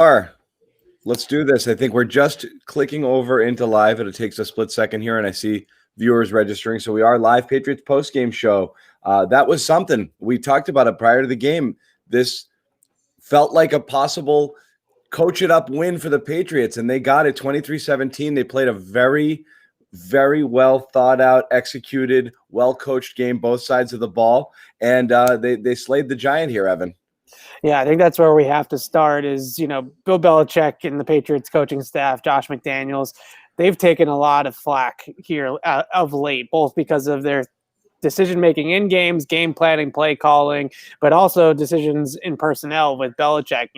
Are. Let's do this. I think we're just clicking over into live. It takes a split second here, and I see viewers registering. So we are live Patriots post-game show. That was something. We talked about it prior to the game. This felt like a possible coach-it-up win for the Patriots, and they got it 23-17. They played a very, very well thought-out, executed, well-coached game, both sides of the ball, and they slayed the giant here, Evan. Yeah, I think that's where we have to start is, Bill Belichick and the Patriots coaching staff, Josh McDaniels, they've taken a lot of flack here of late, both because of their decision-making in games, game planning, play calling, but also decisions in personnel with Belichick,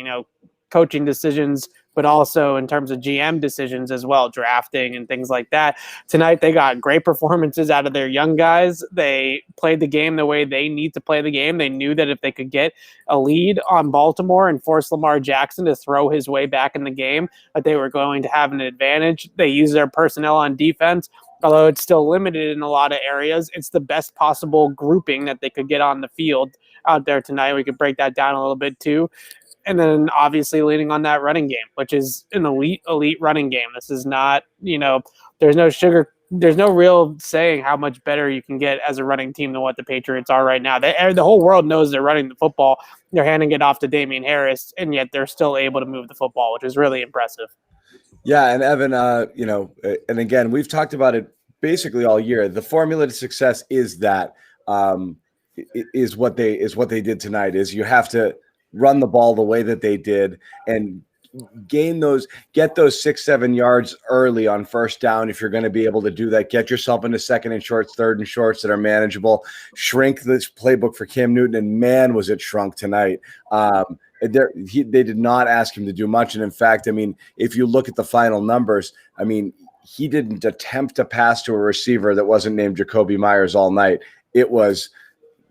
coaching decisions, but also in terms of GM decisions as well, drafting and things like that. Tonight, they got great performances out of their young guys. They played the game the way they need to play the game. They knew that if they could get a lead on Baltimore and force Lamar Jackson to throw his way back in the game, that they were going to have an advantage. They used their personnel on defense. Although it's still limited in a lot of areas, it's the best possible grouping that they could get on the field out there tonight. We could break that down a little bit too. And then obviously leaning on that running game, which is an elite running game. This is not, there's no real saying how much better you can get as a running team than what the Patriots are right now. The whole world knows they're running the football. They're handing it off to Damien Harris, and yet they're still able to move the football, which is really impressive. Yeah, and Evan, and again, we've talked about it basically all year. The formula to success is that is what they did tonight. Is you have to run the ball the way that they did and get those 6-7 yards early on first down. If you're going to be able to do that, get yourself into second and shorts, third and shorts that are manageable. Shrink this playbook for Cam Newton, and man, was it shrunk tonight. They did not ask him to do much. And in fact, if you look at the final numbers, he didn't attempt to pass to a receiver that wasn't named Jakobi Meyers all night. It was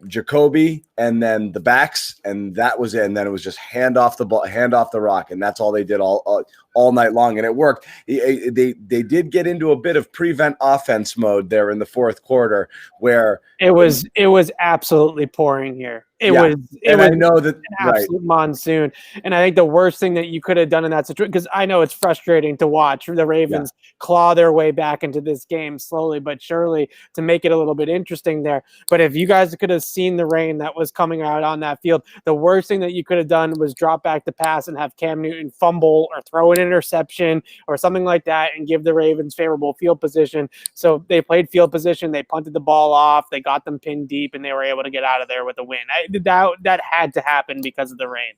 Jakobi and then the backs, and that was it. And then it was just hand off the ball, hand off the rock, and that's all they did all night long, and it worked. They did get into a bit of prevent offense mode there in the fourth quarter, where it was absolutely pouring here. It was I know that an absolute monsoon. And I think the worst thing that you could have done in that situation, because I know it's frustrating to watch the Ravens claw their way back into this game slowly but surely to make it a little bit interesting there. But if you guys could have seen the rain that was coming out on that field, the worst thing that you could have done was drop back the pass and have Cam Newton fumble or throw an interception or something like that and give the Ravens favorable field position. So they played field position. They punted the ball off. They got them pinned deep, and they were able to get out of there with a win. That had to happen because of the rain.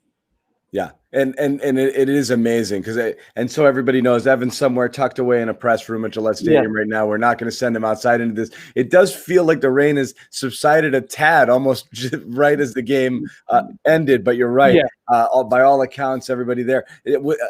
Yeah, and it is amazing because so everybody knows Evan's somewhere tucked away in a press room at Gillette Stadium right now. We're not going to send him outside into this. It does feel like the rain has subsided a tad, almost right as the game ended. But you're right. By all accounts, everybody there.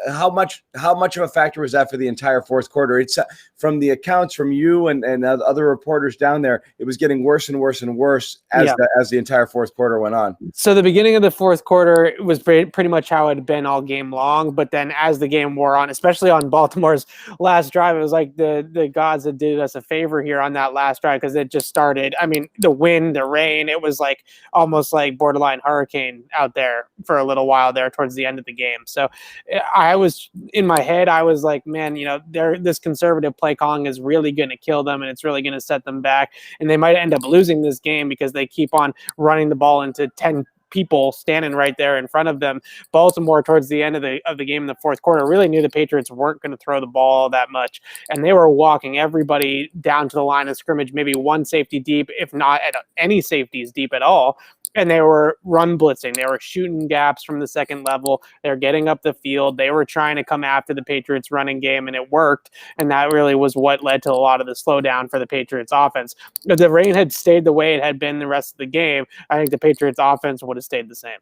How much of a factor was that for the entire fourth quarter? It's from the accounts from you and other reporters down there. It was getting worse and worse and worse as the entire fourth quarter went on. So the beginning of the fourth quarter was pretty much how it had been all game long. But then as the game wore on, especially on Baltimore's last drive, it was like the gods that did us a favor here on that last drive because it just started. The wind, the rain, it was like almost like borderline hurricane out there for a little while there towards the end of the game. So I was in my head, I was like, man, this conservative play calling is really going to kill them and it's really going to set them back. And they might end up losing this game because they keep on running the ball into 10 people standing right there in front of them. Baltimore towards the end of the game in the fourth quarter really knew the Patriots weren't going to throw the ball that much, and they were walking everybody down to the line of scrimmage, maybe one safety deep, if not at any safeties deep at all. And they were run blitzing. They were shooting gaps from the second level. They're getting up the field. They were trying to come after the Patriots running game, and it worked. And that really was what led to a lot of the slowdown for the Patriots offense. If the rain had stayed the way it had been the rest of the game, I think the Patriots offense would have stayed the same.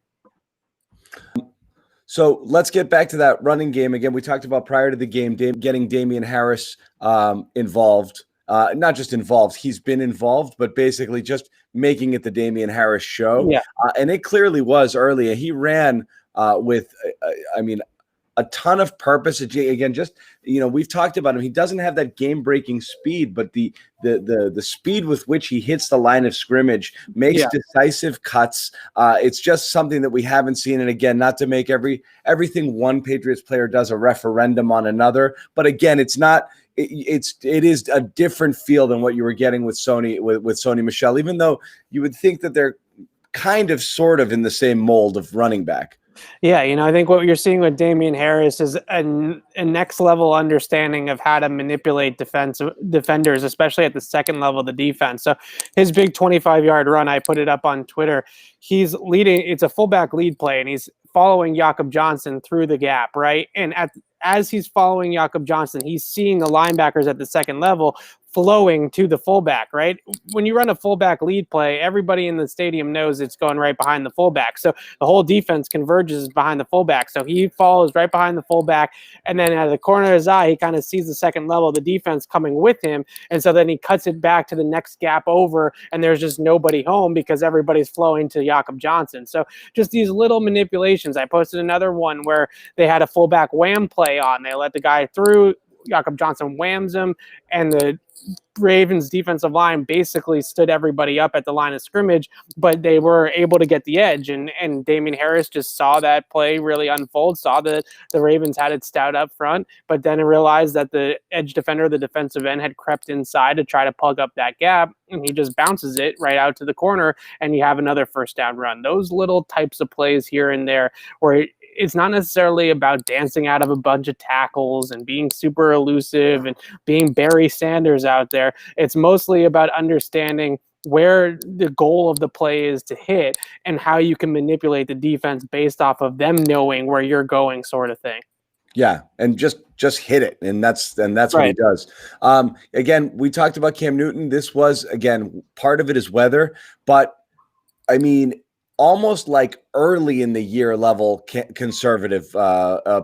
So let's get back to that running game. Again, we talked about prior to the game, getting Damien Harris involved. Not just involved, he's been involved, but basically just making it the Damien Harris show. And it clearly was early. He ran with, a ton of purpose. Again, just, we've talked about him. He doesn't have that game-breaking speed, but the speed with which he hits the line of scrimmage, makes decisive cuts. It's just something that we haven't seen. And again, not to make everything one Patriots player does a referendum on another, but again, it's not. It is a different feel than what you were getting with Sony Michel, even though you would think that they're kind of sort of in the same mold of running back. Yeah, I think what you're seeing with Damien Harris is a next level understanding of how to manipulate defenders, especially at the second level of the defense. So his big 25-yard run, I put it up on Twitter. He's leading. It's a fullback lead play, and he's following Jakob Johnson through the gap, right? And as he's following Jakob Johnson, he's seeing the linebackers at the second level flowing to the fullback, right? When you run a fullback lead play, everybody in the stadium knows it's going right behind the fullback. So the whole defense converges behind the fullback. So he follows right behind the fullback. And then out of the corner of his eye, he kind of sees the second level of the defense coming with him. And so then he cuts it back to the next gap over, and there's just nobody home because everybody's flowing to Jakob Johnson. So just these little manipulations. I posted another one where they had a fullback wham play on. They let the guy through. Jakob Johnson whams him, and the Ravens defensive line basically stood everybody up at the line of scrimmage, but they were able to get the edge. And Damien Harris just saw that play really unfold, saw that the Ravens had it stout up front, but then realized that the edge defender, the defensive end, had crept inside to try to plug up that gap, and he just bounces it right out to the corner, and you have another first down run. Those little types of plays here and there where it's not necessarily about dancing out of a bunch of tackles and being super elusive and being Barry Sanders out there. It's mostly about understanding where the goal of the play is to hit and how you can manipulate the defense based off of them knowing where you're going, sort of thing. Yeah, and just hit it, and that's right. What he does. Again, we talked about Cam Newton. This was, again, part of it is weather, but I mean, almost like early in the year level conservative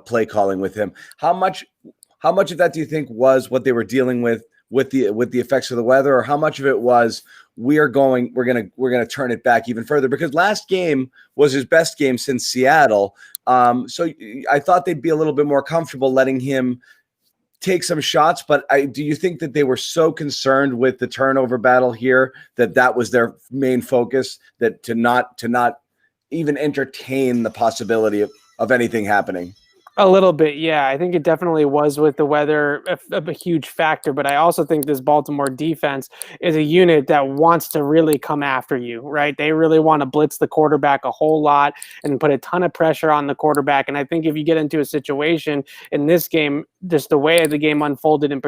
play calling with him. How much of that do you think was what they were dealing with the effects of the weather, or how much of it was we're gonna turn it back even further? Because last game was his best game since Seattle. So I thought they'd be a little bit more comfortable letting him take some shots, but do you think that they were so concerned with the turnover battle here that was their main focus, that to not even entertain the possibility of anything happening? A little bit, yeah. I think it definitely was with the weather a huge factor, but I also think this Baltimore defense is a unit that wants to really come after you, right? They really want to blitz the quarterback a whole lot and put a ton of pressure on the quarterback. And I think if you get into a situation in this game, just the way the game unfolded in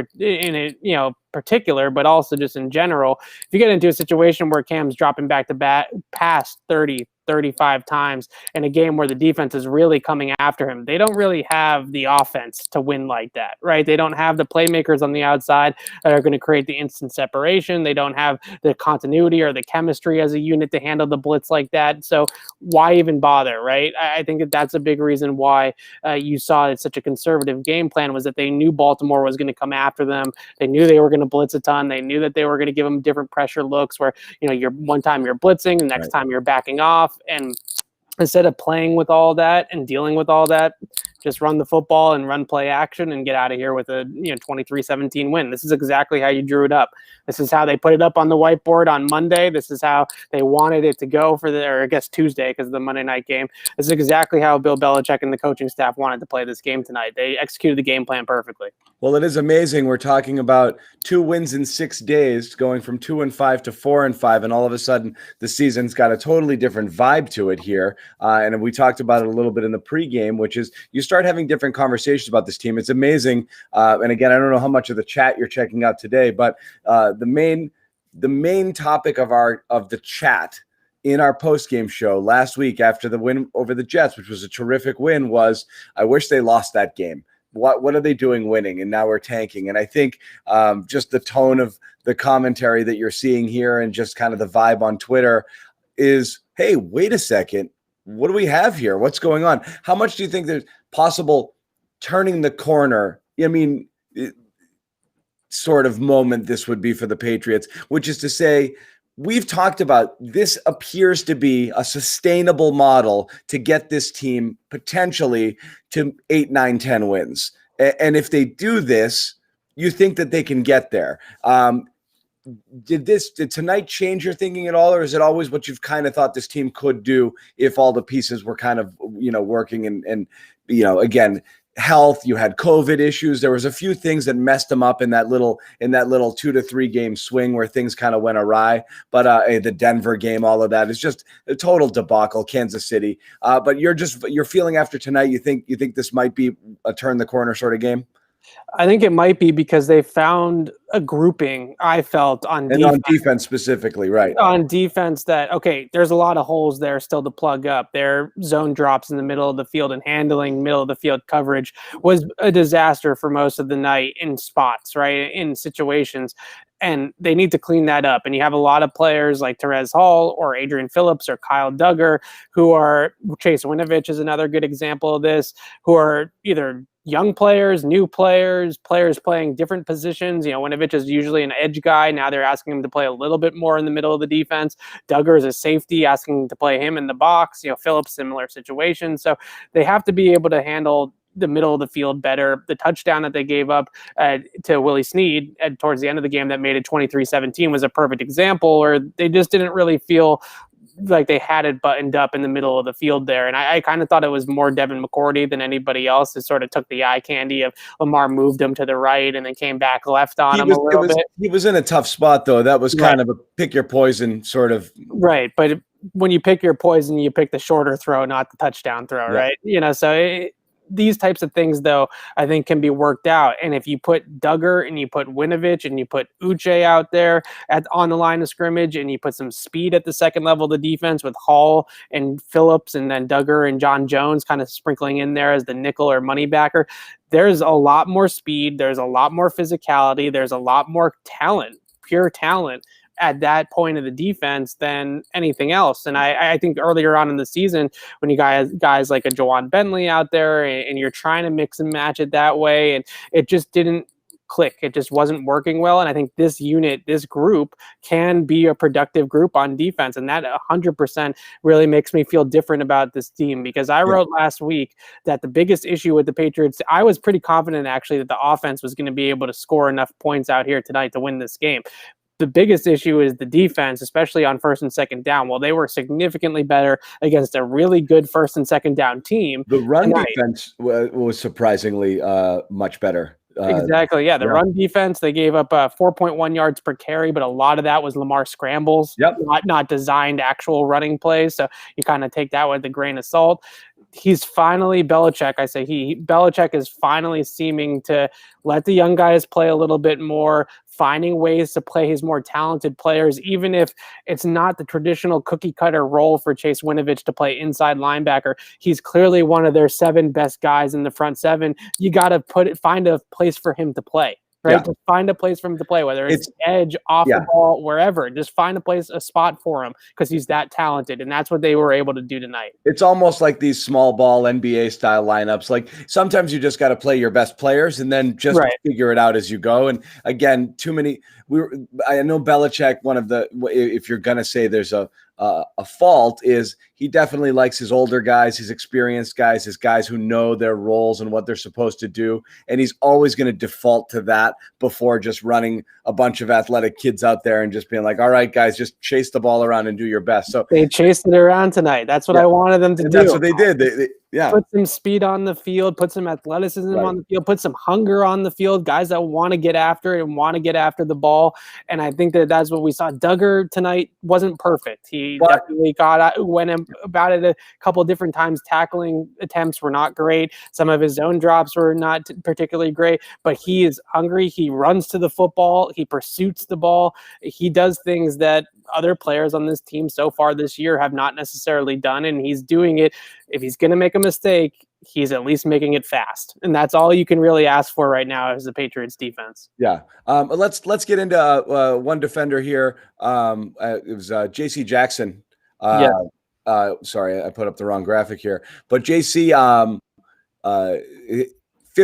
particular, but also just in general, if you get into a situation where Cam's dropping back to pass 30, 35 times in a game where the defense is really coming after him, they don't really have the offense to win like that, right? They don't have the playmakers on the outside that are going to create the instant separation. They don't have the continuity or the chemistry as a unit to handle the blitz like that. So why even bother, right? I think that's a big reason why you saw it's such a conservative game plan, was that they knew Baltimore was going to come after them. They knew they were going to blitz a ton. They knew that they were going to give them different pressure looks where, you're one time you're blitzing, the next time you're backing off. And instead of playing with all that and dealing with all that, just run the football and run play action and get out of here with a 23-17 win. This is exactly how you drew it up. This is how they put it up on the whiteboard on Monday. This is how they wanted it to go or I guess Tuesday, because of the Monday night game. This is exactly how Bill Belichick and the coaching staff wanted to play this game tonight. They executed the game plan perfectly. Well, it is amazing. We're talking about 2 wins in 6 days, going from 2-5 to 4-5, and all of a sudden the season's got a totally different vibe to it here. And we talked about it a little bit in the pregame, which is you start having different conversations about this team. It's amazing. And again, I don't know how much of the chat you're checking out today, but the main topic of the chat in our post-game show last week after the win over the Jets, which was a terrific win, was, I wish they lost that game. What are they doing winning? And now we're tanking. And I think just the tone of the commentary that you're seeing here and just kind of the vibe on Twitter is, hey, wait a second. What do we have here? What's going on? How much do you think there's possible turning the corner? I mean, sort of moment this would be for the Patriots, which is to say, we've talked about this appears to be a sustainable model to get this team potentially to 8, 9, 10 wins. And if they do this, you think that they can get there. Did tonight change your thinking at all, or is it always what you've kind of thought this team could do if all the pieces were kind of, working and again, health, you had COVID issues. There was a few things that messed them up in that little 2 to 3 game swing where things kind of went awry. But the Denver game, all of that is just a total debacle. Kansas City. But you're feeling after tonight, you think this might be a turn the corner sort of game? I think it might be because they found a grouping, I felt, on defense specifically, right? On defense that, okay, there's a lot of holes there still to plug up. Their zone drops in the middle of the field and handling middle of the field coverage was a disaster for most of the night in spots, right, in situations. And they need to clean that up. And you have a lot of players like Terez Hall or Adrian Phillips or Kyle Duggar who are, Chase Winovich is another good example of this, who are either young players, new players playing different positions. Winovich is usually an edge guy. Now they're asking him to play a little bit more in the middle of the defense. Duggar is a safety, asking to play him in the box. Phillips, similar situation. So they have to be able to handle the middle of the field better. The touchdown that they gave up to Willie Snead towards the end of the game that made it 23-17 was a perfect example where they just didn't really feel like they had it buttoned up in the middle of the field there. And I kind of thought it was more Devin McCourty than anybody else that sort of took the eye candy of Lamar moved him to the right and then came back left on him a little bit. He was in a tough spot, though. That was kind of a pick your poison sort of. Right. But when you pick your poison, you pick the shorter throw, not the touchdown throw, right? So these types of things, though, I think can be worked out. And if you put Duggar and you put Winovich and you put Uche out there on the line of scrimmage and you put some speed at the second level of the defense with Hall and Phillips and then Duggar and John Jones kind of sprinkling in there as the nickel or money backer, there's a lot more speed. There's a lot more physicality. There's a lot more talent, pure talent at that point of the defense than anything else. And I think earlier on in the season, when you guys like a Jawan Bentley out there and you're trying to mix and match it that way, and it just didn't click. It just wasn't working well. And I think this unit, this group can be a productive group on defense. And that 100% really makes me feel different about this team, because I wrote last week that the biggest issue with the Patriots, I was pretty confident actually that the offense was going to be able to score enough points out here tonight to win this game. The biggest issue is the defense, especially on first and second down. Well, they were significantly better against a really good first and second down team. The run defense was surprisingly much better. Exactly. Yeah. The run defense, they gave up 4.1 yards per carry, but a lot of that was Lamar scrambles, not designed actual running plays. So you kind of take that with a grain of salt. He's finally, Belichick is finally seeming to let the young guys play a little bit more, finding ways to play his more talented players, even if it's not the traditional cookie cutter role for Chase Winovich to play inside linebacker. He's clearly one of their 7 best guys in the front 7. You got to find a place for him to play. Right. Yeah. Just find a place for him to play, whether it's edge, off the ball, wherever. Just find a spot for him, because he's that talented. And that's what they were able to do tonight. It's almost like these small ball NBA style lineups. Like sometimes you just got to play your best players and then just figure it out as you go. And again, too many. I know Belichick, one of the, if you're going to say there's a fault, is he definitely likes his older guys, his experienced guys, his guys who know their roles and what they're supposed to do. And he's always going to default to that before just running a bunch of athletic kids out there and just being like, all right, guys, just chase the ball around and do your best. So they chased it around tonight. That's what I wanted them to do. That's what they did. They put some speed on the field, put some athleticism on the field, put some hunger on the field, guys that want to get after it and want to get after the ball. And I think that's what we saw. Duggar tonight wasn't perfect. He definitely went about it a couple of different times. Tackling attempts were not great. Some of his zone drops were not particularly great, but he is hungry. He runs to the football. He pursues the ball. He does things that other players on this team so far this year have not necessarily done, and he's doing it. If he's going to make a mistake, he's at least making it fast, and that's all you can really ask for right now as the Patriots defense. Yeah. Let's get into one defender here. It was J.C. Jackson. Sorry, I put up the wrong graphic here, but J.C. 5th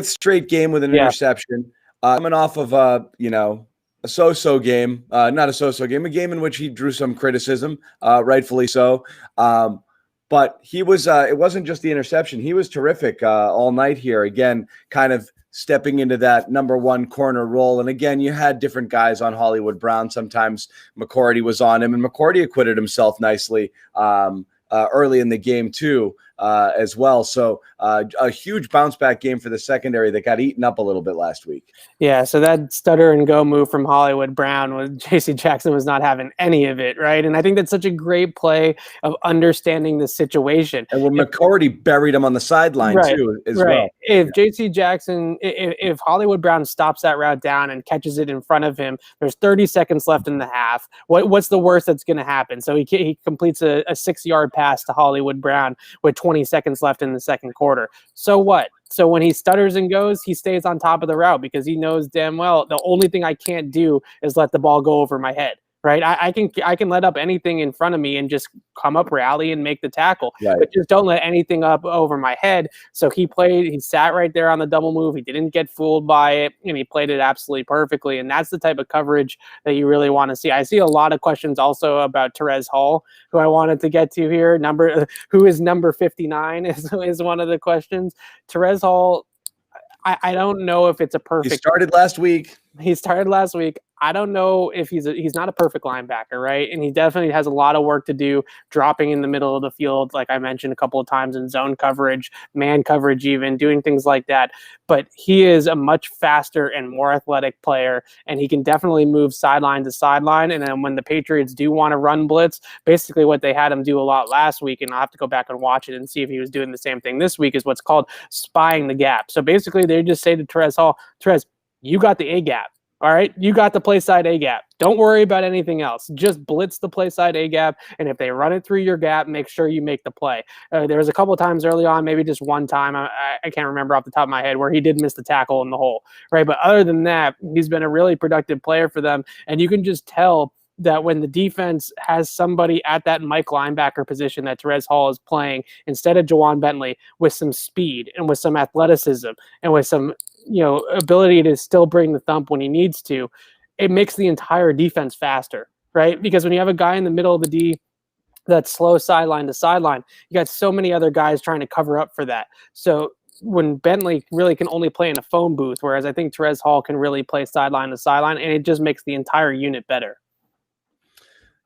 straight game with an interception, coming off of a a so-so game, not a so-so game, a game in which he drew some criticism, rightfully so. But he was, it wasn't just the interception. He was terrific all night here. Again, kind of stepping into that number one corner role. And again, you had different guys on Hollywood Brown. Sometimes McCourty was on him, and McCourty acquitted himself nicely early in the game too, as well. So a huge bounce back game for the secondary that got eaten up a little bit last week. Yeah, so that stutter and go move from Hollywood Brown with J.C. Jackson was not having any of it, right? And I think that's such a great play of understanding the situation. And when McCourty buried him on the sideline too, as well. If J.C. Jackson, if Hollywood Brown stops that route down and catches it in front of him, there's 30 seconds left in the half. What's the worst that's going to happen? So he completes a 6-yard pass to Hollywood Brown with 20 seconds left in the second quarter. So what? So when he stutters and goes, he stays on top of the route because he knows damn well the only thing I can't do is let the ball go over my head. Right, I can let up anything in front of me and just come up, rally, and make the tackle. Right. But just don't let anything up over my head. So he sat right there on the double move. He didn't get fooled by it, and he played it absolutely perfectly. And that's the type of coverage that you really want to see. I see a lot of questions also about Terez Hall, who I wanted to get to here. Who is number 59 is one of the questions. Terez Hall, I don't know if it's a perfect. He started last week. I don't know if he's not a perfect linebacker, right? And he definitely has a lot of work to do dropping in the middle of the field, like I mentioned a couple of times, in zone coverage, man coverage even, doing things like that. But he is a much faster and more athletic player, and he can definitely move sideline to sideline. And then when the Patriots do want to run blitz, basically what they had him do a lot last week, and I'll have to go back and watch it and see if he was doing the same thing this week, is what's called spying the gap. So basically they just say to Terez Hall, Terez, you got the A gap. All right, you got the play side A gap. Don't worry about anything else. Just blitz the play side A gap, and if they run it through your gap, make sure you make the play. There was a couple of times early on, maybe just one time, I can't remember off the top of my head, where he did miss the tackle in the hole, right? But other than that, he's been a really productive player for them, and you can just tell that when the defense has somebody at that Mike linebacker position that Terez Hall is playing, instead of Jawan Bentley, with some speed and with some athleticism and with some ability to still bring the thump when he needs to, it makes the entire defense faster, right? Because when you have a guy in the middle of the D that's slow sideline to sideline, you got so many other guys trying to cover up for that. So when Bentley really can only play in a phone booth, whereas I think Terez Hall can really play sideline to sideline, and it just makes the entire unit better.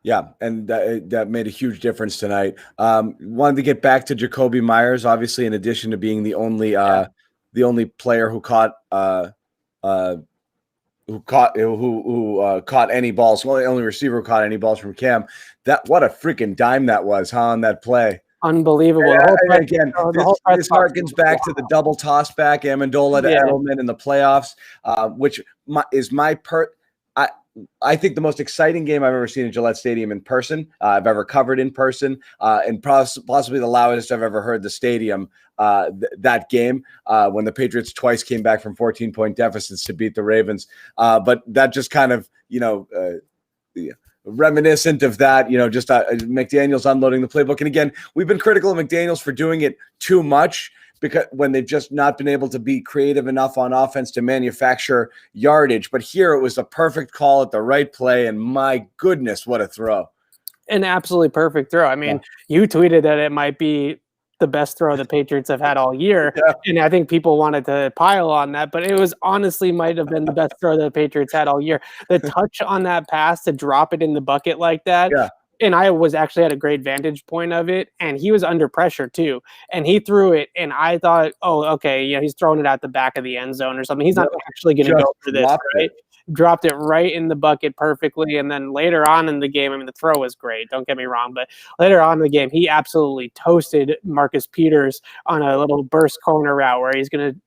Yeah, and that made a huge difference tonight. Wanted to get back to Jakobi Meyers, obviously, in addition to being the only player who caught any balls, well, the only receiver who caught any balls from Cam. What a freaking dime that was, huh, on that play. Unbelievable. Again, this harkens back to the double toss back, Amendola to Edelman in the playoffs, which is I think the most exciting game I've ever seen at Gillette Stadium in person. I've ever covered in person, and possibly the loudest I've ever heard the stadium. That game when the Patriots twice came back from 14-point deficits to beat the Ravens. But that just kind of reminiscent of that. Just McDaniels unloading the playbook. And again, we've been critical of McDaniels for doing it too much, because when they've just not been able to be creative enough on offense to manufacture yardage. But here it was a perfect call at the right play, and my goodness, what a throw. An absolutely perfect throw. I mean, You tweeted that it might be the best throw the Patriots have had all year, and I think people wanted to pile on that, but it was honestly might have been the best throw that the Patriots had all year. The touch on that pass to drop it in the bucket like that, and I was actually at a great vantage point of it, and he was under pressure too, and he threw it, and I thought, oh, okay, he's throwing it out the back of the end zone or something. He's not actually going to go for this, right? Dropped it right in the bucket perfectly, and then later on in the game, I mean, the throw was great, don't get me wrong, but later on in the game, he absolutely toasted Marcus Peters on a little burst corner route where he's going to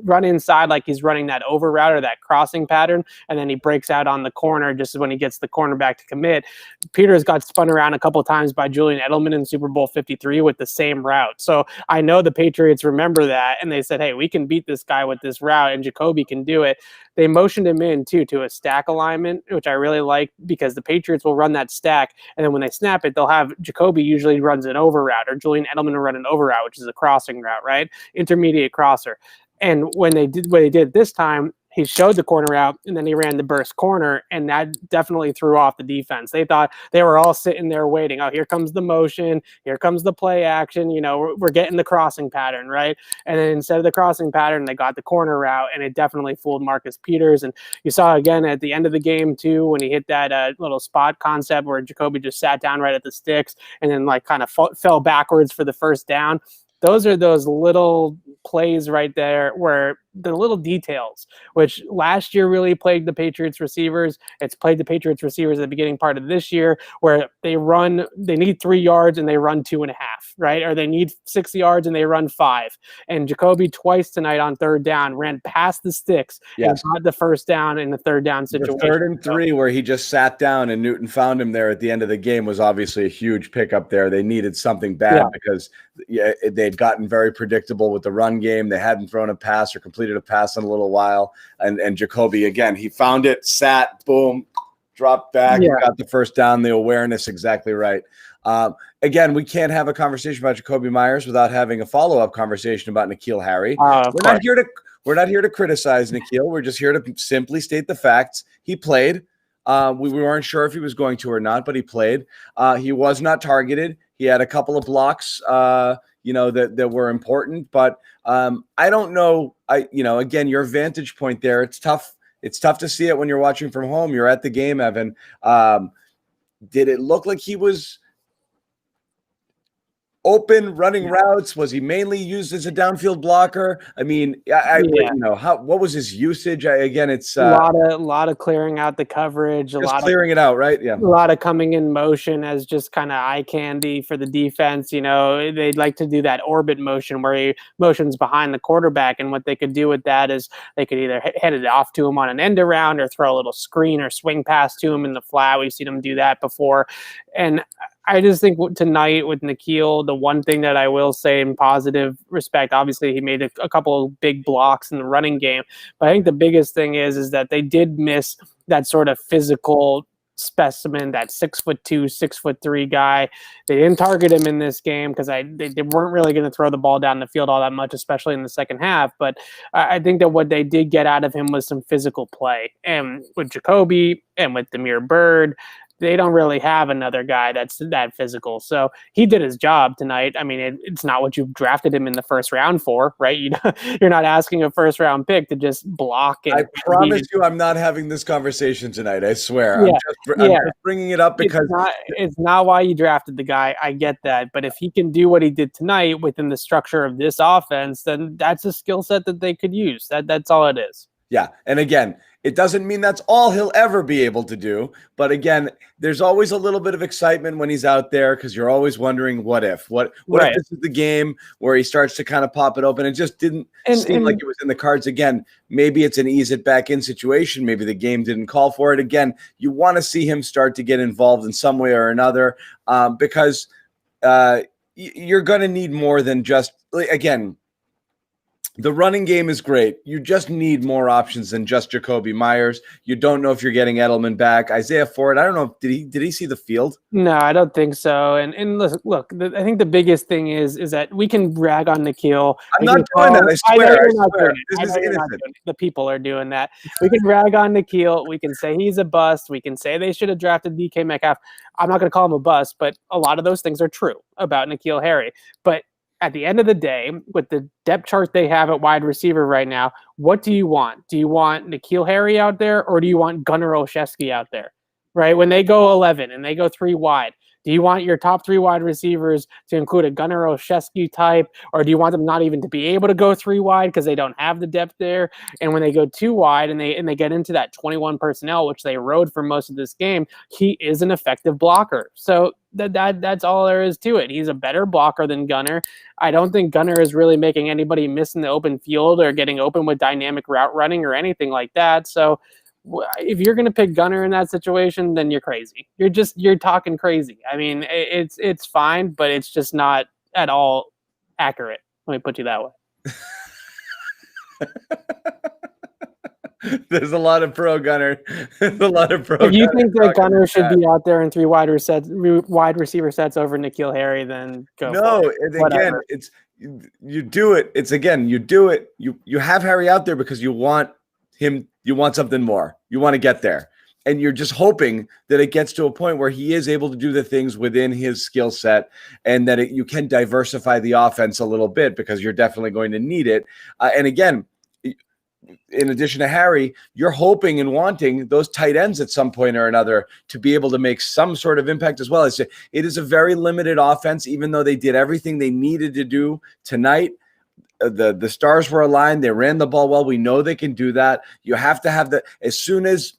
run inside like he's running that over route or that crossing pattern, and then he breaks out on the corner just when he gets the cornerback to commit. Peters got spun around a couple of times by Julian Edelman in Super Bowl 53 with the same route. So I know the Patriots remember that, and they said, hey, we can beat this guy with this route, and Jakobi can do it. They motioned him in, too, to a stack alignment, which I really like, because the Patriots will run that stack, and then when they snap it, they'll have Jakobi usually runs an over route, or Julian Edelman will run an over route, which is a crossing route, right? Intermediate crosser. And when they did what they did this time, he showed the corner out, and then he ran the burst corner, and that definitely threw off the defense. They thought they were all sitting there waiting. Oh, here comes the motion. Here comes the play action. We're getting the crossing pattern, right? And then instead of the crossing pattern, they got the corner route, and it definitely fooled Marcus Peters. And you saw again at the end of the game, too, when he hit that little spot concept where Jakobi just sat down right at the sticks and then kind of fell backwards for the first down. Those are those little plays right there where the little details, which last year really plagued the Patriots receivers. It's plagued the Patriots receivers at the beginning part of this year, where they need 3 yards and they run 2.5, right? Or they need 6 yards and they run 5. And Jakobi twice tonight on third down ran past the sticks and got the first down in the third down situation. The 3rd and 3 where he just sat down and Newton found him there at the end of the game was obviously a huge pickup there. They needed something bad because they'd gotten very predictable with the run game. They hadn't thrown a pass or completed a pass in a little while. And Jakobi, again, he found it, sat, boom, dropped back, got the first down, the awareness exactly right. Again, we can't have a conversation about Jakobi Meyers without having a follow-up conversation about N'Keal Harry. We're not here to criticize N'Keal. We're just here to simply state the facts. He played. We weren't sure if he was going to or not, but he played. He was not targeted. He had a couple of blocks, that were important, but I don't know. Again, your vantage point there, it's tough. It's tough to see it when you're watching from home. You're at the game, Evan. Did it look like he was open running routes? Was he mainly used as a downfield blocker? I mean, what was his usage? It's a lot of clearing out the coverage, clearing it out, right? Yeah, a lot of coming in motion as just kind of eye candy for the defense. They'd like to do that orbit motion where he motions behind the quarterback, and what they could do with that is they could either head it off to him on an end around or throw a little screen or swing pass to him in the flat. We've seen him do that before, and I just think tonight with N'Keal, the one thing that I will say in positive respect, obviously he made a couple of big blocks in the running game, but I think the biggest thing is that they did miss that sort of physical specimen, that 6'2", 6'3" guy. They didn't target him in this game because they weren't really going to throw the ball down the field all that much, especially in the second half. But I think that what they did get out of him was some physical play. And with Jakobi and with Demir Bird, they don't really have another guy that's that physical. So he did his job tonight. I mean, it's not what you drafted him in the first round for, right? You're not asking a first round pick to just block. I promise you I'm not having this conversation tonight. I swear. I'm just bringing it up because it's not why you drafted the guy. I get that. But if he can do what he did tonight within the structure of this offense, then that's a skill set that they could use. That's all it is. Yeah. And again, it doesn't mean that's all he'll ever be able to do. But again, there's always a little bit of excitement when he's out there because you're always wondering what if if this is the game where he starts to kind of pop it open. It just didn't seem like it was in the cards. Again, maybe it's an ease it back in situation. Maybe the game didn't call for it. Again, you want to see him start to get involved in some way or another because you're going to need more than just, again, the running game is great. You just need more options than just Jakobi Meyers. You don't know if you're getting Edelman back. Isaiah Ford, I don't know. Did he see the field? No, I don't think so. And look, I think the biggest thing is that we can rag on N'Keal. I'm not doing that. I swear. This is innocent. The people are doing that. We can rag on N'Keal. We can say he's a bust. We can say they should have drafted DK Metcalf. I'm not going to call him a bust, but a lot of those things are true about N'Keal Harry. But at the end of the day, with the depth chart they have at wide receiver right now, what do you want? Do you want N'Keal Harry out there, or do you want Gunnar Olszewski out there? Right? When they go 11 and they go 3 wide, do you want your top 3 wide receivers to include a Gunnar Olszewski type, or do you want them not even to be able to go 3 wide because they don't have the depth there? And when they go 2 wide and they get into that 21 personnel, which they rode for most of this game, he is an effective blocker. So that's all there is to it. He's a better blocker than Gunnar. I don't think Gunnar is really making anybody miss in the open field or getting open with dynamic route running or anything like that. So if you're going to pick Gunnar in that situation, then you're crazy. You're talking crazy. I mean, it's fine, but it's just not at all accurate. Let me put you that way. There's a lot of pro Gunnar. There's a lot of pro. If you think that Gunnar should be out there in 3 wide receiver sets over N'Keal Harry, then go. No, and again, it's you do it. It's again, you do it. You have Harry out there because you want you want something more. You want to get there. And you're just hoping that it gets to a point where he is able to do the things within his skill set and that you can diversify the offense a little bit because you're definitely going to need it. And again, in addition to Harry, you're hoping and wanting those tight ends at some point or another to be able to make some sort of impact as well. It is a very limited offense, even though they did everything they needed to do tonight. The stars were aligned. They ran the ball well. We know they can do that. You have to have as soon as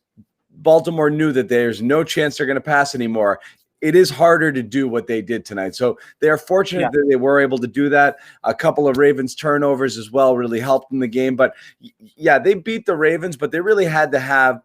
Baltimore knew that there's no chance they're going to pass anymore, it is harder to do what they did tonight. So they are fortunate that they were able to do that. A couple of Ravens turnovers as well really helped in the game. But yeah, they beat the Ravens, but they really had to have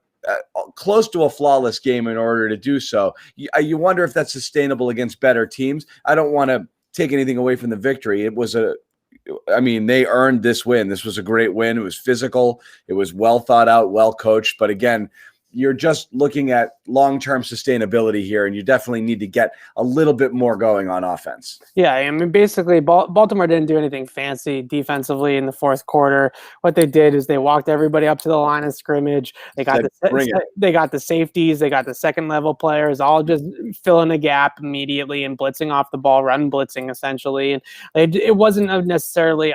close to a flawless game in order to do so. You wonder if that's sustainable against better teams. I don't want to take anything away from the victory. They earned this win. This was a great win. It was physical. It was well thought out, well coached. But again, you're just looking at long-term sustainability here, and you definitely need to get a little bit more going on offense. Yeah, I mean, basically, Baltimore didn't do anything fancy defensively in the fourth quarter. What they did is they walked everybody up to the line of scrimmage. They got the safeties, they got the second-level players, all just filling a gap immediately and blitzing off the ball, run blitzing essentially. And it wasn't necessarily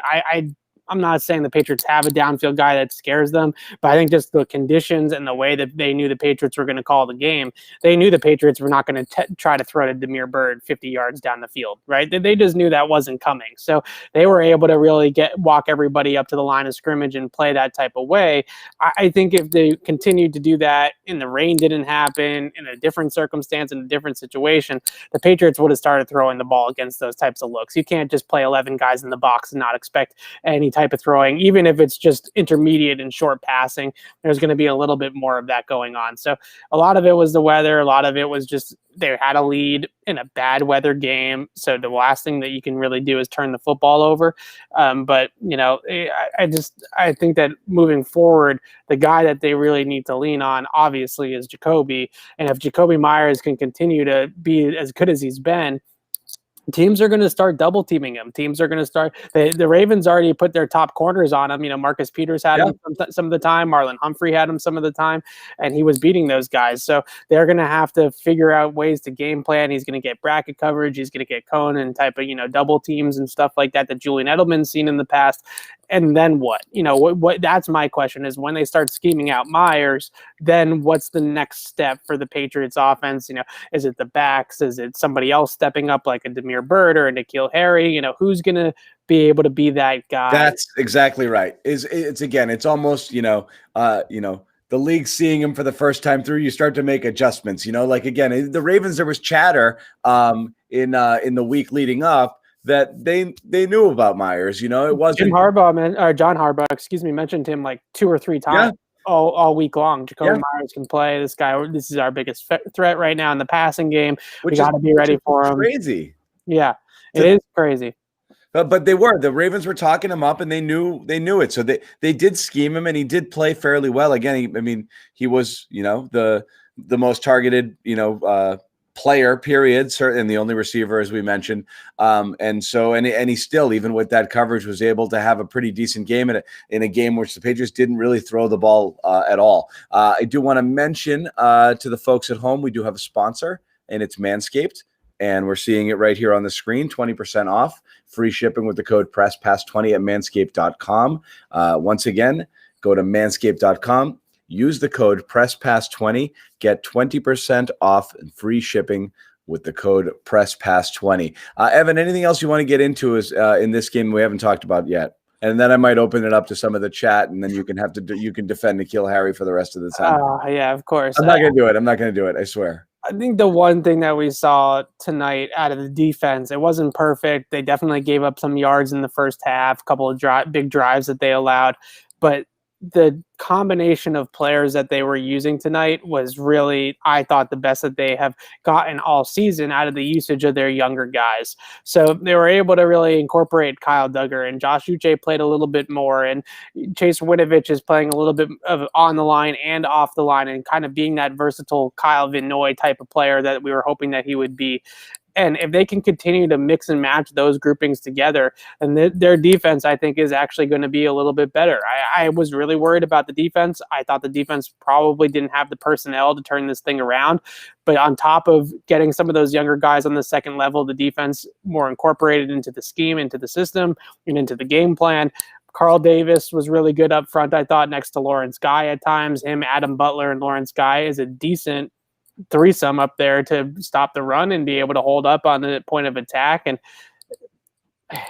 I'm not saying the Patriots have a downfield guy that scares them, but I think just the conditions and the way that they knew the Patriots were going to call the game, they knew the Patriots were not going to try to throw to Damien Harris 50 yards down the field, right? They just knew that wasn't coming. So they were able to really walk everybody up to the line of scrimmage and play that type of way. I think if they continued to do that and the rain didn't happen in a different circumstance, in a different situation, the Patriots would have started throwing the ball against those types of looks. You can't just play 11 guys in the box and not expect any type of throwing, even if it's just intermediate and short passing. There's going to be a little bit more of that going on. So a lot of it was the weather. A lot of it was just they had a lead in a bad weather game. So the last thing that you can really do is turn the football over. But I think that moving forward, the guy that they really need to lean on obviously is Jakobi. And if Jakobi Meyers can continue to be as good as he's been, teams are going to start double teaming him. Teams are going to start. The Ravens already put their top corners on him. Marcus Peters had him some of the time. Marlon Humphrey had him some of the time, and he was beating those guys. So they're going to have to figure out ways to game plan. He's going to get bracket coverage. He's going to get cone and type of double teams and stuff like that Julian Edelman's seen in the past. And then what? What? That's my question: is when they start scheming out Myers, then what's the next step for the Patriots offense? Is it the backs? Is it somebody else stepping up like a Demir Bird or a N'Keal Harry? Who's going to be able to be that guy? That's exactly right. It's almost the league seeing him for the first time through. You start to make adjustments. Again, the Ravens, there was chatter in the week leading up that they knew about Myers. It wasn't John Harbaugh, mentioned him like 2 or 3 times. Yeah. All week long. Jakobi Meyers can play. This is our biggest threat right now in the passing game. We got to be ready for him. Crazy. Yeah, it is crazy. But the Ravens were talking him up, and they knew it. So they did scheme him, and he did play fairly well. Again, he was the most targeted player, period, and the only receiver, as we mentioned. And he still, even with that coverage, was able to have a pretty decent game in a game which the Patriots didn't really throw the ball at all. I do want to mention to the folks at home, we do have a sponsor, and it's Manscaped. And we're seeing it right here on the screen, 20% off, free shipping with the code PRESSPASS20 at manscaped.com. Once again, go to manscaped.com. Use the code PRESSPASS20, get 20% off and free shipping with the code PRESSPASS20. Evan, anything else you want to get into in this game we haven't talked about yet? And then I might open it up to some of the chat, and then you can defend N'Keal Harry for the rest of the time. Yeah, of course. I'm not going to do it. I swear. I think the one thing that we saw tonight out of the defense, it wasn't perfect. They definitely gave up some yards in the first half, a couple of big drives that they allowed, but the combination of players that they were using tonight was really, I thought, the best that they have gotten all season out of the usage of their younger guys. So they were able to really incorporate Kyle Duggar, and Josh Uche played a little bit more, and Chase Winovich is playing a little bit of on the line and off the line and kind of being that versatile Kyle Van Noy type of player that we were hoping that he would be. And if they can continue to mix and match those groupings together, and their defense, I think, is actually going to be a little bit better. I was really worried about the defense. I thought the defense probably didn't have the personnel to turn this thing around. But on top of getting some of those younger guys on the second level, the defense more incorporated into the scheme, into the system, and into the game plan. Carl Davis was really good up front, I thought, next to Lawrence Guy at times. Him, Adam Butler, and Lawrence Guy is a decent threesome up there to stop the run and be able to hold up on the point of attack. And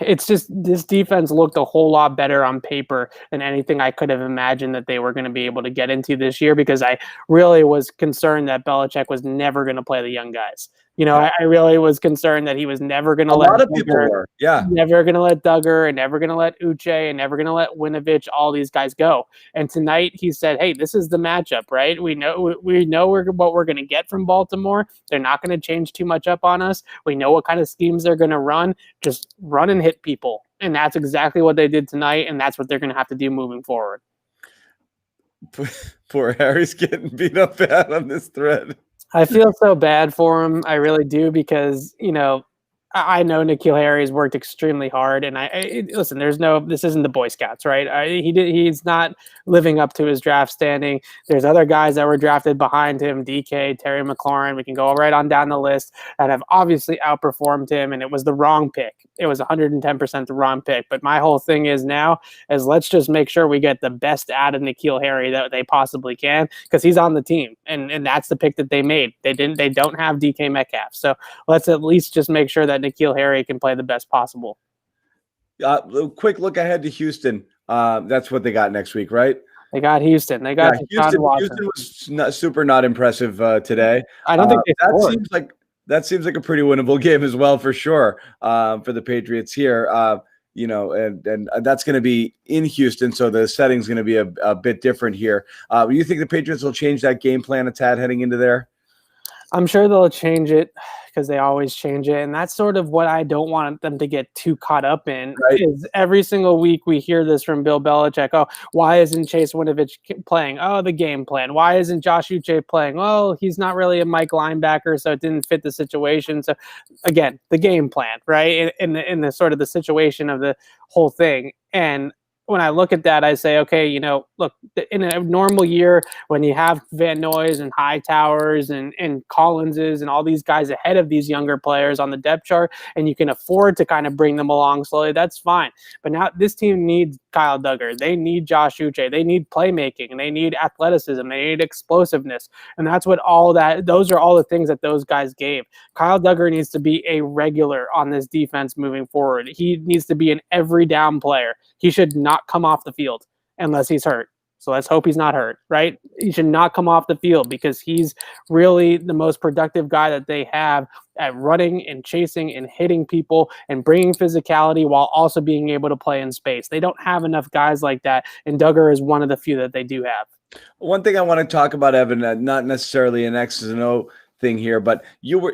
it's just, this defense looked a whole lot better on paper than anything I could have imagined that they were going to be able to get into this year, because I really was concerned that Belichick was never going to play the young guys. I really was concerned that he was never going to let. A lot of people were, never going to let Duggar, and never going to let Uche, and never going to let Winovich, all these guys go. And tonight he said, "Hey, this is the matchup, right? We know what we're going to get from Baltimore. They're not going to change too much up on us. We know what kind of schemes they're going to run. Just run and hit people." And that's exactly what they did tonight, and that's what they're going to have to do moving forward. Poor Harry's getting beat up bad on this thread. I feel so bad for him. I really do, because, I know N'Keal Harry's worked extremely hard, and listen, this isn't the Boy Scouts, right? He's not living up to his draft standing. There's other guys that were drafted behind him, DK, Terry McLaurin. We can go right on down the list that have obviously outperformed him, and it was the wrong pick. It was 110% the wrong pick. But my whole thing is let's just make sure we get the best out of N'Keal Harry that they possibly can, because he's on the team, and that's the pick that they made. They don't have DK Metcalf, so let's at least just make sure that N'Keal Harry can play the best possible. Quick look ahead to Houston. That's what they got next week, right? They got Houston. They got Houston. Houston was not impressive today. I don't think that seems like a pretty winnable game as well, for sure, for the Patriots here. And that's going to be in Houston, so the setting's going to be a bit different here. You think the Patriots will change that game plan a tad heading into there? I'm sure they'll change it, because they always change it. And that's sort of what I don't want them to get too caught up in. Right. Is every single week we hear this from Bill Belichick. Oh, why isn't Chase Winovich playing? Oh, the game plan. Why isn't Josh Uche playing? Well, he's not really a Mike linebacker, so it didn't fit the situation. So again, the game plan, right? In the sort of the situation of the whole thing. And when I look at that, I say, okay, look, in a normal year, when you have Van Noy's and Hightowers and Collinses and all these guys ahead of these younger players on the depth chart, and you can afford to kind of bring them along slowly, that's fine. But now this team needs Kyle Duggar. They need Josh Uche. They need playmaking, and they need athleticism. They need explosiveness. And that's what those are all the things that those guys gave. Kyle Duggar needs to be a regular on this defense moving forward. He needs to be an every down player. He should not come off the field unless he's hurt. So let's hope he's not hurt, right? He should not come off the field, because he's really the most productive guy that they have at running and chasing and hitting people and bringing physicality while also being able to play in space. They don't have enough guys like that, and Duggar is one of the few that they do have. One thing I want to talk about, Evan, not necessarily an X's and O thing here, but you were,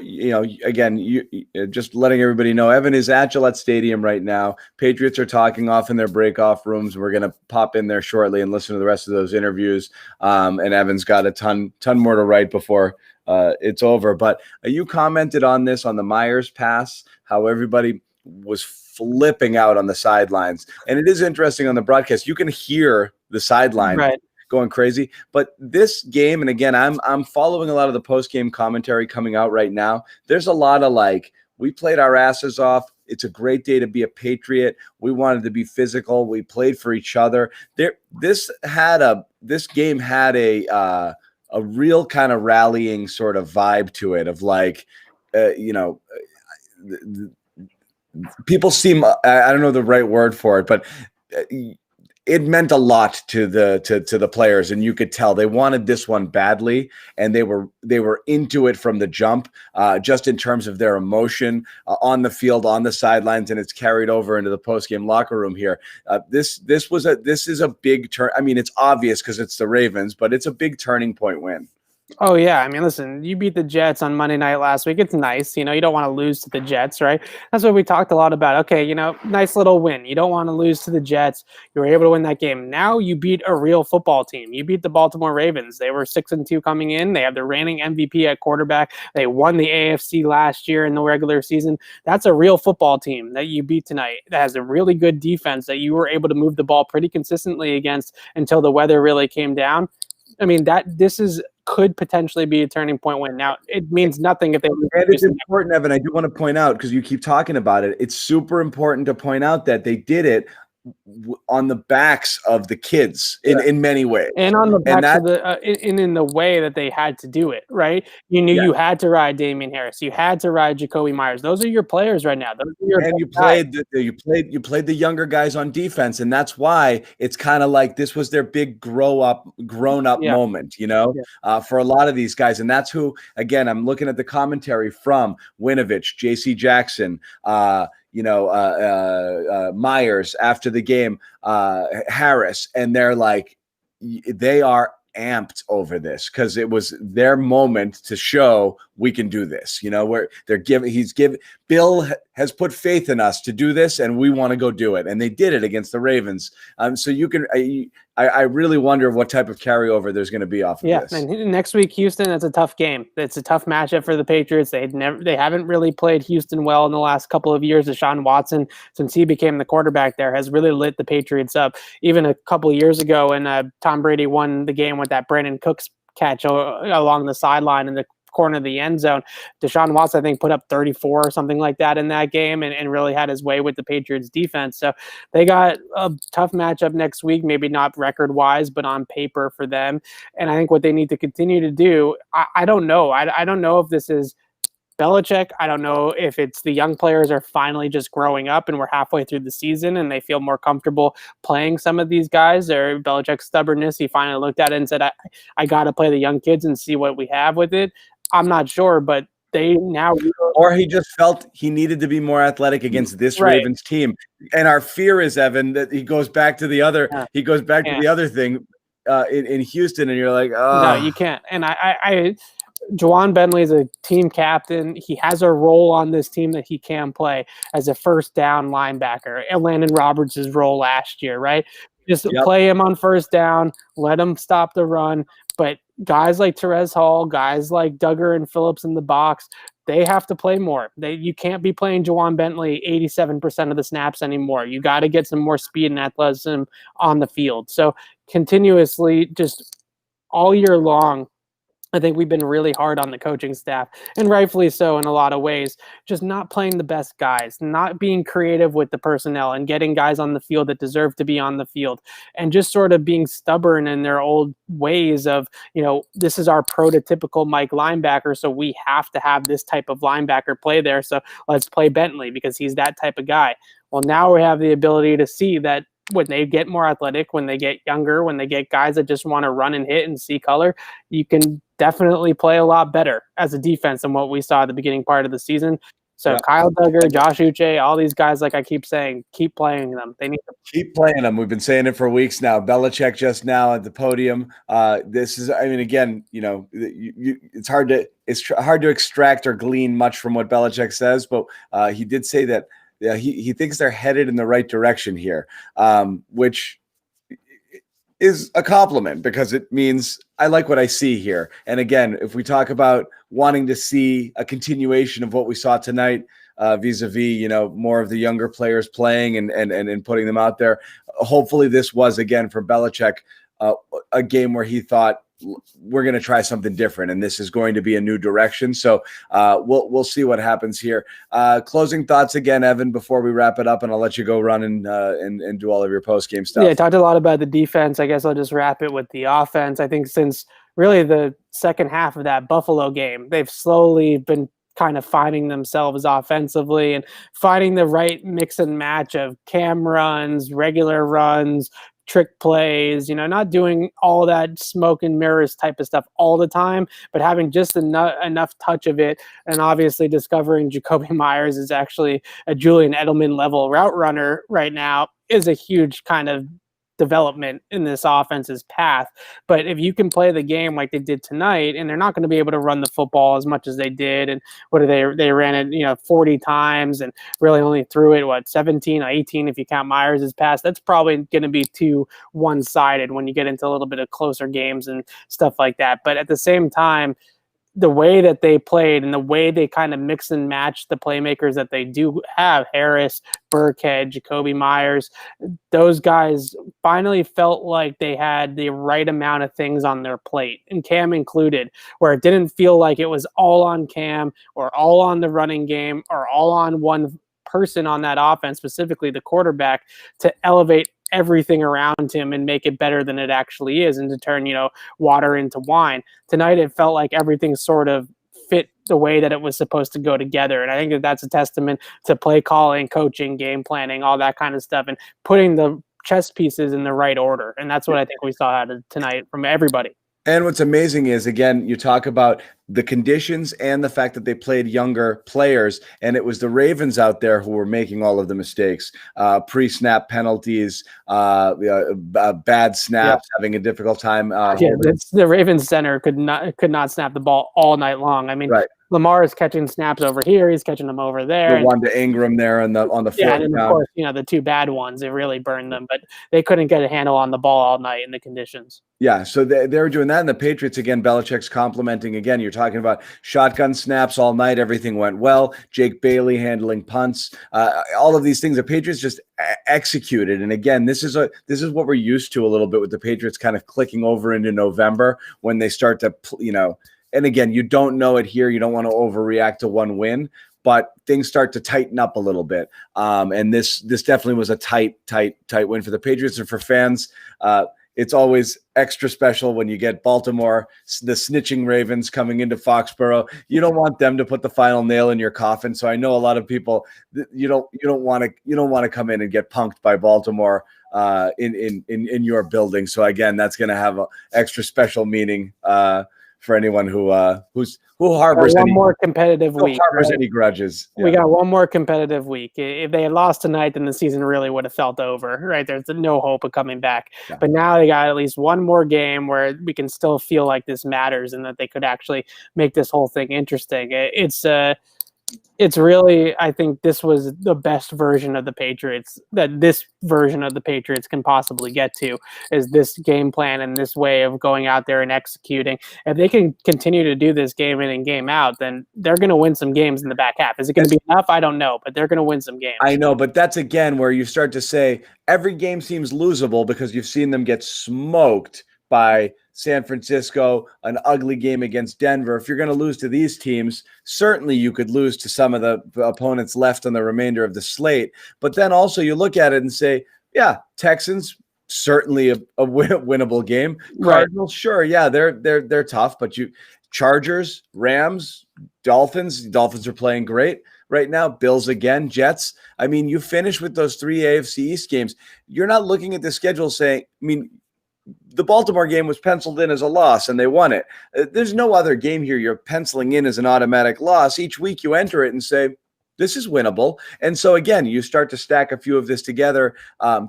again, just letting everybody know, Evan is at Gillette Stadium right now. Patriots are talking off in their break-off rooms. We're going to pop in there shortly and listen to the rest of those interviews. And Evan's got a ton more to write before it's over. But you commented on this, on the Meyers pass, how everybody was flipping out on the sidelines. And it is interesting on the broadcast. You can hear the sideline. Right. Going crazy. But this game, and again, I'm following a lot of the post-game commentary coming out right now. There's a lot of we played our asses off. It's a great day to be a Patriot. We wanted to be physical. We played for each other. This game had a real kind of rallying sort of vibe to it of people seem, I don't know the right word for it, but it meant a lot to the players, and you could tell they wanted this one badly, and they were into it from the jump, just in terms of their emotion on the field, on the sidelines, and it's carried over into the post-game locker room here. This is a big turn. I mean, it's obvious because it's the Ravens, but it's a big turning point win. Oh yeah, I mean, listen, you beat the Jets on Monday night last week. It's nice, you don't want to lose to the Jets, right? That's what we talked a lot about. Okay, nice little win. You don't want to lose to the Jets. You were able to win that game. Now you beat a real football team. You beat the Baltimore Ravens. They were 6-2 coming in. They have the reigning MVP at quarterback. They won the AFC last year in the regular season. That's a real football team that you beat tonight. That has a really good defense that you were able to move the ball pretty consistently against until the weather really came down. I mean, could potentially be a turning point win. Now, it means nothing if they lose. And it's important, Evan. I do want to point out, because you keep talking about it, it's super important to point out that they did it on the backs of the kids in many ways, and on the backs of the in the way that they had to do it, right? You knew you had to ride Damien Harris, you had to ride Jakobi Meyers. Those are your players right now. Those are your and you played the younger guys on defense, and that's why it's kind of like this was their big grown up moment, for a lot of these guys. And that's who, again, I'm looking at the commentary from Winovich, JC Jackson, Myers after the game, Harris, and they're like, they are amped over this because it was their moment to show we can do this. Where Bill has put faith in us to do this, and we want to go do it. And they did it against the Ravens. So you can, I really wonder what type of carryover there's going to be off of this. And next week, Houston, that's a tough game. It's a tough matchup for the Patriots. They haven't really played Houston well in the last couple of years. Deshaun Watson, since he became the quarterback there, has really lit the Patriots up. Even a couple of years ago when Tom Brady won the game with that Brandon Cooks catch along the sideline in the corner of the end zone, Deshaun Watson, I think, put up 34 or something like that in that game and really had his way with the Patriots defense. So they got a tough matchup next week, maybe not record-wise, but on paper for them. And I think what they need to continue to do, I don't know. I don't know if this is Belichick. I don't know if it's the young players are finally just growing up and we're halfway through the season and they feel more comfortable playing some of these guys, or Belichick's stubbornness. He finally looked at it and said, I got to play the young kids and see what we have with it. I'm not sure, but they now, or he just felt he needed to be more athletic against this Ravens team. And our fear is, Evan, that he goes back to the other. He goes back to the other thing in Houston, and you're like, oh, no, you can't. And Juwan Bentley is a team captain. He has a role on this team that he can play as a first down linebacker. And Landon Roberts' role last year, right? Just play him on first down, let him stop the run. But guys like Terez Hall, guys like Duggar and Phillips in the box, they have to play more. You can't be playing Juwan Bentley 87% of the snaps anymore. You got to get some more speed and athleticism on the field. So continuously, just all year long, I think we've been really hard on the coaching staff, and rightfully so in a lot of ways, just not playing the best guys, not being creative with the personnel and getting guys on the field that deserve to be on the field, and just sort of being stubborn in their old ways of, this is our prototypical Mike linebacker, so we have to have this type of linebacker play there, so let's play Bentley because he's that type of guy. Well, now we have the ability to see that when they get more athletic, when they get younger, when they get guys that just want to run and hit and see color, you can definitely play a lot better as a defense than what we saw at the beginning part of the season. So Kyle Duggar, Josh Uche, all these guys, like I keep saying, keep playing them. They need to keep playing them. We've been saying it for weeks now. Belichick just now at the podium. This is, I mean, again, it's hard to extract or glean much from what Belichick says, but he did say that he thinks they're headed in the right direction here, which is a compliment because it means I like what I see here. And again, if we talk about wanting to see a continuation of what we saw tonight, vis-a-vis, more of the younger players playing and putting them out there, hopefully this was, again, for Belichick, a game where he thought, we're going to try something different, and this is going to be a new direction. So we'll see what happens here. Closing thoughts again, Evan, before we wrap it up, and I'll let you go run and do all of your post-game stuff. Yeah, I talked a lot about the defense. I guess I'll just wrap it with the offense. I think since really the second half of that Buffalo game, they've slowly been kind of finding themselves offensively and finding the right mix and match of cam runs, regular runs, trick plays, not doing all that smoke and mirrors type of stuff all the time, but having just enough touch of it. And obviously discovering Jakobi Meyers is actually a Julian Edelman level route runner right now is a huge kind of development in this offense's path. But if you can play the game like they did tonight, and they're not going to be able to run the football as much as they did, and they ran it 40 times and really only threw it 17 or 18 if you count Meyers' pass. That's probably going to be too one-sided when you get into a little bit of closer games and stuff like that. But at the same time, the way that they played and the way they kind of mix and match the playmakers that they do have, Harris, Burkhead, Jakobi Meyers, those guys finally felt like they had the right amount of things on their plate, and Cam included, where it didn't feel like it was all on Cam or all on the running game or all on one person on that offense, specifically the quarterback, to elevate everything around him and make it better than it actually is, and to turn water into wine. Tonight it felt like everything sort of fit the way that it was supposed to go together, and I think that that's a testament to play calling, coaching, game planning, all that kind of stuff, and putting the chess pieces in the right order. And that's what I think we saw out of tonight from everybody. And what's amazing is, again, you talk about the conditions and the fact that they played younger players, and it was the Ravens out there who were making all of the mistakes, pre-snap penalties, bad snaps, having a difficult time. The Ravens center could not snap the ball all night long. I mean, right. Lamar is catching snaps over here. He's catching them over there. The one to Ingram there on the fourth and then, of course, the two bad ones, it really burned them. But they couldn't get a handle on the ball all night in the conditions. Yeah, so they were doing that. And the Patriots, again, Belichick's complimenting. Again, you're talking about shotgun snaps all night. Everything went well. Jake Bailey handling punts. All of these things the Patriots just executed. And again, this is what we're used to a little bit with the Patriots kind of clicking over into November when they start to, and again, you don't know it here. You don't want to overreact to one win, but things start to tighten up a little bit. And this definitely was a tight win for the Patriots. And for fans, it's always extra special when you get Baltimore, the snitching Ravens, coming into Foxborough. You don't want them to put the final nail in your coffin. So I know a lot of people, you don't want to come in and get punked by Baltimore in your building. So again, that's going to have an extra special meaning for anyone who harbors one more competitive week. Harbors any grudges. Yeah. We got one more competitive week. If they had lost tonight, then the season really would have felt over, right? There's no hope of coming back. Yeah. But now they got at least one more game where we can still feel like this matters and that they could actually make this whole thing interesting. It's really, I think this was the best version of the Patriots that this version of the Patriots can possibly get to, is this game plan and this way of going out there and executing. If they can continue to do this game in and game out, then they're going to win some games in the back half. Is it going to be enough? I don't know, but they're going to win some games. I know, but that's again where you start to say every game seems losable because you've seen them get smoked by San Francisco, an ugly game against Denver. If you're going to lose to these teams, certainly you could lose to some of the opponents left on the remainder of the slate. But then also you look at it and say, yeah, Texans, certainly a winnable game. Cardinals, sure, yeah, they're tough, but Chargers, Rams, Dolphins are playing great right now. Bills again, Jets. I mean, you finish with those three AFC East games. You're not looking at the schedule saying, the Baltimore game was penciled in as a loss and they won it. There's no other game here you're penciling in as an automatic loss. Each week you enter it and say, this is winnable. And so again, you start to stack a few of this together.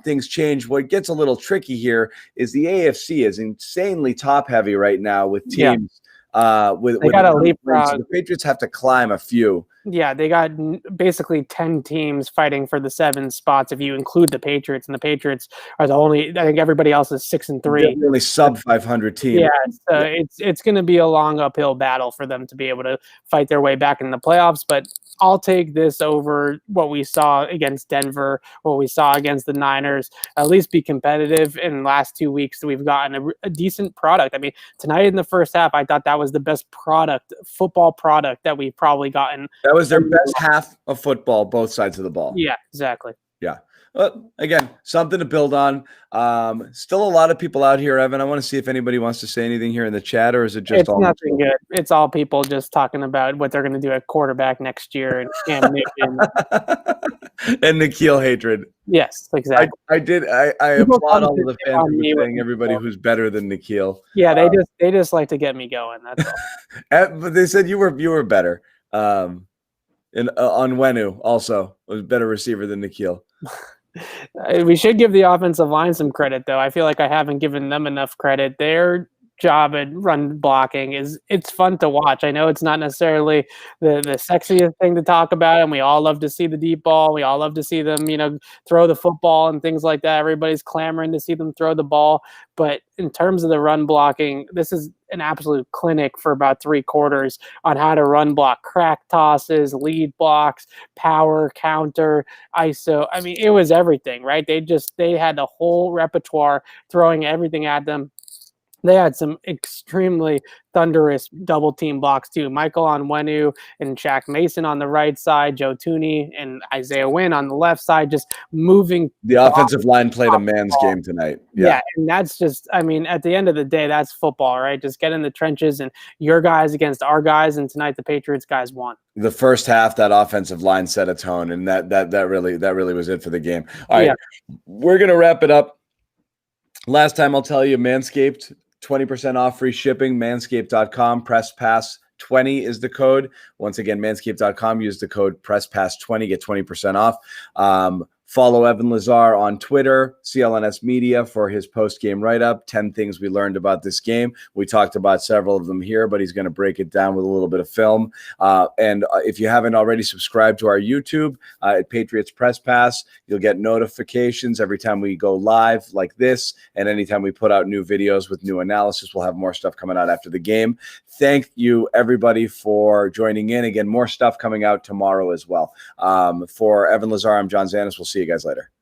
Things change. What gets a little tricky here is the AFC is insanely top heavy right now with teams. The Patriots have to climb a few. Yeah, they got basically 10 teams fighting for the 7 spots if you include the Patriots, and the Patriots are the only. I think everybody else is 6-3. Really sub 500 team. Yeah, it's going to be a long uphill battle for them to be able to fight their way back in the playoffs. But I'll take this over what we saw against Denver, what we saw against the Niners. At least be competitive. In the last 2 weeks, we've gotten a decent product. I mean, tonight in the first half, I thought that was the best football product that we've probably gotten. That was their best half of football, both sides of the ball. Yeah, exactly. Yeah. Again, something to build on. Still a lot of people out here, Evan. I want to see if anybody wants to say anything here in the chat, or is it just it's all nothing good? It's all people just talking about what they're going to do at quarterback next year and Cam Newton. And Nikhil hatred. Yes, exactly. I applaud all of the fans who are saying everybody who's better than Nikhil. Yeah, they just like to get me going. That's all. But they said you were better. On Wenu also was a better receiver than Nikhil. We should give the offensive line some credit, though. I feel like I haven't given them enough credit. Their job at run blocking it's fun to watch. I know it's not necessarily the sexiest thing to talk about, and we all love to see the deep ball. We all love to see them, throw the football and things like that. Everybody's clamoring to see them throw the ball. But in terms of the run blocking, this is an absolute clinic for about 3 quarters on how to run block crack tosses, lead blocks, power, counter, ISO. I mean, it was everything, right? They had the whole repertoire throwing everything at them. They had some extremely thunderous double team blocks too. Michael Onwenu and Shaq Mason on the right side, Joe Tooney and Isaiah Wynn on the left side, just moving. The offensive line played a man's game tonight. Yeah, and that's just, I mean, at the end of the day, that's football, right? Just get in the trenches and your guys against our guys, and tonight the Patriots guys won. The first half, that offensive line set a tone, and that really was it for the game. All right, we're gonna wrap it up. Last time I'll tell you, Manscaped, 20% off free shipping, manscaped.com, PressPass20 is the code. Once again, manscaped.com, use the code PressPass20, get 20% off. Follow Evan Lazar on Twitter, CLNS Media, for his post-game write-up, 10 things we learned about this game. We talked about several of them here, but he's going to break it down with a little bit of film. And if you haven't already subscribed to our YouTube at Patriots Press Pass, you'll get notifications every time we go live like this, and anytime we put out new videos with new analysis. We'll have more stuff coming out after the game. Thank you, everybody, for joining in. Again, more stuff coming out tomorrow as well. For Evan Lazar, I'm John Zanis. We'll see you guys later.